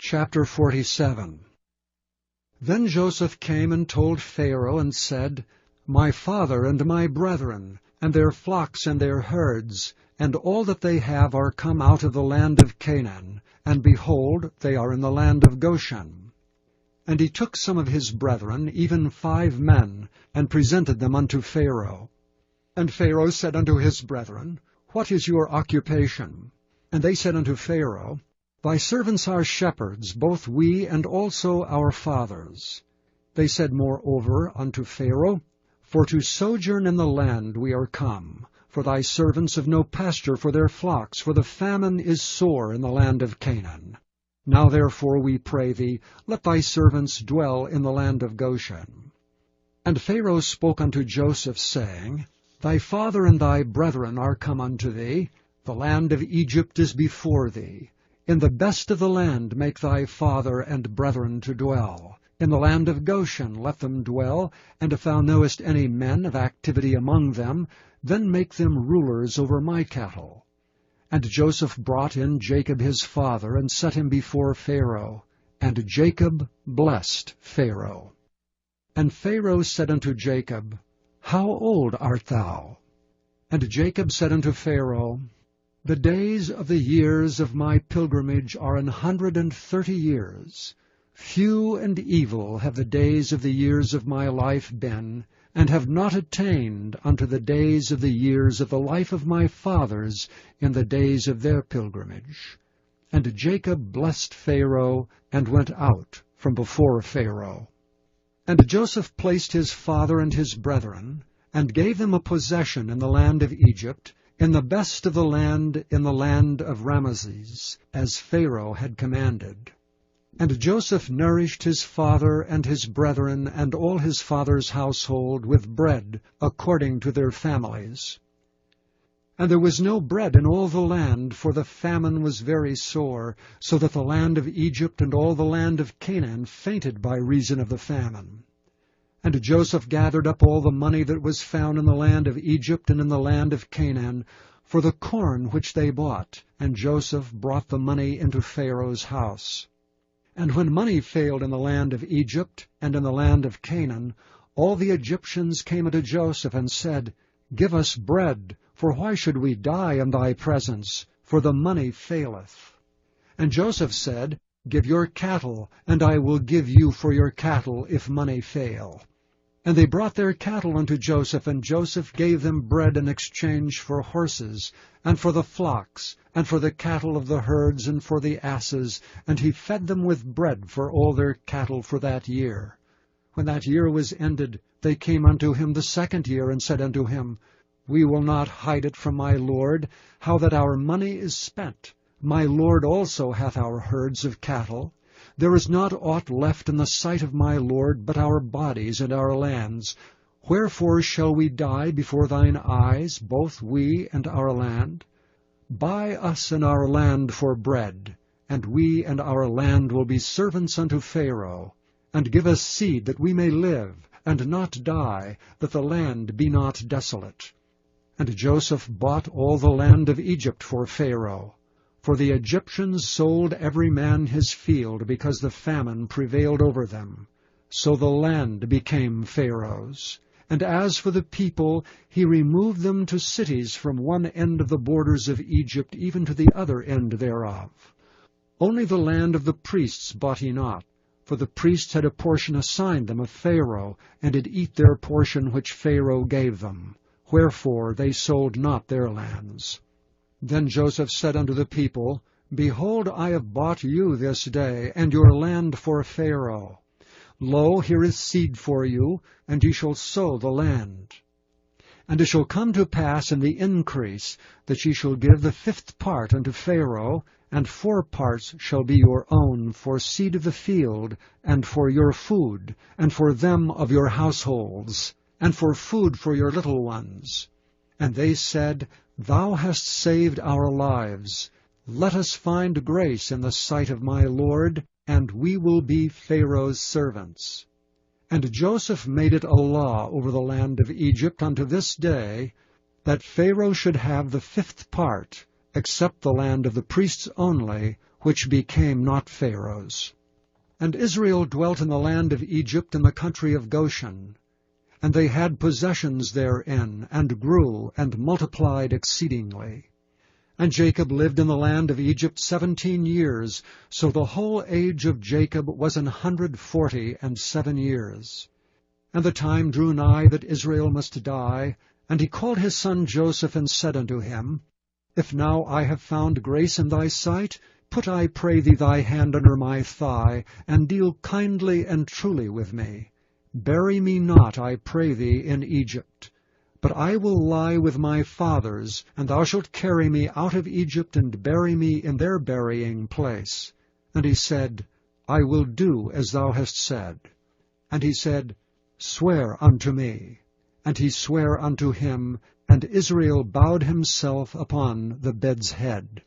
Chapter 47. Then Joseph came and told Pharaoh and said, My father and my brethren, and their flocks and their herds, and all that they have are come out of the land of Canaan, and behold, they are in the land of Goshen. And he took some of his brethren, even 5 men, and presented them unto Pharaoh. And Pharaoh said unto his brethren, What is your occupation? And they said unto Pharaoh, Thy servants are shepherds, both we and also our fathers. They said moreover unto Pharaoh, For to sojourn in the land we are come, for thy servants have no pasture for their flocks, for the famine is sore in the land of Canaan. Now therefore we pray thee, let thy servants dwell in the land of Goshen. And Pharaoh spoke unto Joseph, saying, Thy father and thy brethren are come unto thee, the land of Egypt is before thee. In the best of the land make thy father and brethren to dwell. In the land of Goshen let them dwell, and if thou knowest any men of activity among them, then make them rulers over my cattle. And Joseph brought in Jacob his father, and set him before Pharaoh. And Jacob blessed Pharaoh. And Pharaoh said unto Jacob, How old art thou? And Jacob said unto Pharaoh, The days of the years of my pilgrimage are 130 years. Few and evil have the days of the years of my life been, and have not attained unto the days of the years of the life of my fathers in the days of their pilgrimage. And Jacob blessed Pharaoh, and went out from before Pharaoh. And Joseph placed his father and his brethren, and gave them a possession in the land of Egypt, in the best of the land, in the land of Ramesses, as Pharaoh had commanded. And Joseph nourished his father and his brethren and all his father's household with bread according to their families. And there was no bread in all the land, for the famine was very sore, so that the land of Egypt and all the land of Canaan fainted by reason of the famine. And Joseph gathered up all the money that was found in the land of Egypt and in the land of Canaan, for the corn which they bought, and Joseph brought the money into Pharaoh's house. And when money failed in the land of Egypt and in the land of Canaan, all the Egyptians came unto Joseph and said, Give us bread, for why should we die in thy presence? For the money faileth. And Joseph said, Give your cattle, and I will give you for your cattle, if money fail. And they brought their cattle unto Joseph, and Joseph gave them bread in exchange for horses, and for the flocks, and for the cattle of the herds, and for the asses, and he fed them with bread for all their cattle for that year. When that year was ended, they came unto him the 2nd year, and said unto him, We will not hide it from my lord, how that our money is spent. My lord also hath our herds of cattle. There is not aught left in the sight of my lord but our bodies and our lands. Wherefore shall we die before thine eyes, both we and our land? Buy us and our land for bread, and we and our land will be servants unto Pharaoh. And give us seed that we may live, and not die, that the land be not desolate. And Joseph bought all the land of Egypt for Pharaoh. For the Egyptians sold every man his field, because the famine prevailed over them. So the land became Pharaoh's. And as for the people, he removed them to cities from one end of the borders of Egypt even to the other end thereof. Only the land of the priests bought he not, for the priests had a portion assigned them of Pharaoh, and did eat their portion which Pharaoh gave them. Wherefore they sold not their lands. Then Joseph said unto the people, Behold, I have bought you this day, and your land for Pharaoh. Lo, here is seed for you, and ye shall sow the land. And it shall come to pass in the increase, that ye shall give the 5th part unto Pharaoh, and 4 parts shall be your own for seed of the field, and for your food, and for them of your households, and for food for your little ones. And they said, Thou hast saved our lives. Let us find grace in the sight of my lord, and we will be Pharaoh's servants. And Joseph made it a law over the land of Egypt unto this day, that Pharaoh should have the 5th part, except the land of the priests only, which became not Pharaoh's. And Israel dwelt in the land of Egypt in the country of Goshen. And they had possessions therein, and grew, and multiplied exceedingly. And Jacob lived in the land of Egypt 17 years, so the whole age of Jacob was 147 years. And the time drew nigh that Israel must die, and he called his son Joseph, and said unto him, If now I have found grace in thy sight, put, I pray thee, thy hand under my thigh, and deal kindly and truly with me. Bury me not, I pray thee, in Egypt. But I will lie with my fathers, and thou shalt carry me out of Egypt, and bury me in their burying place. And he said, I will do as thou hast said. And he said, Swear unto me. And he sware unto him, and Israel bowed himself upon the bed's head.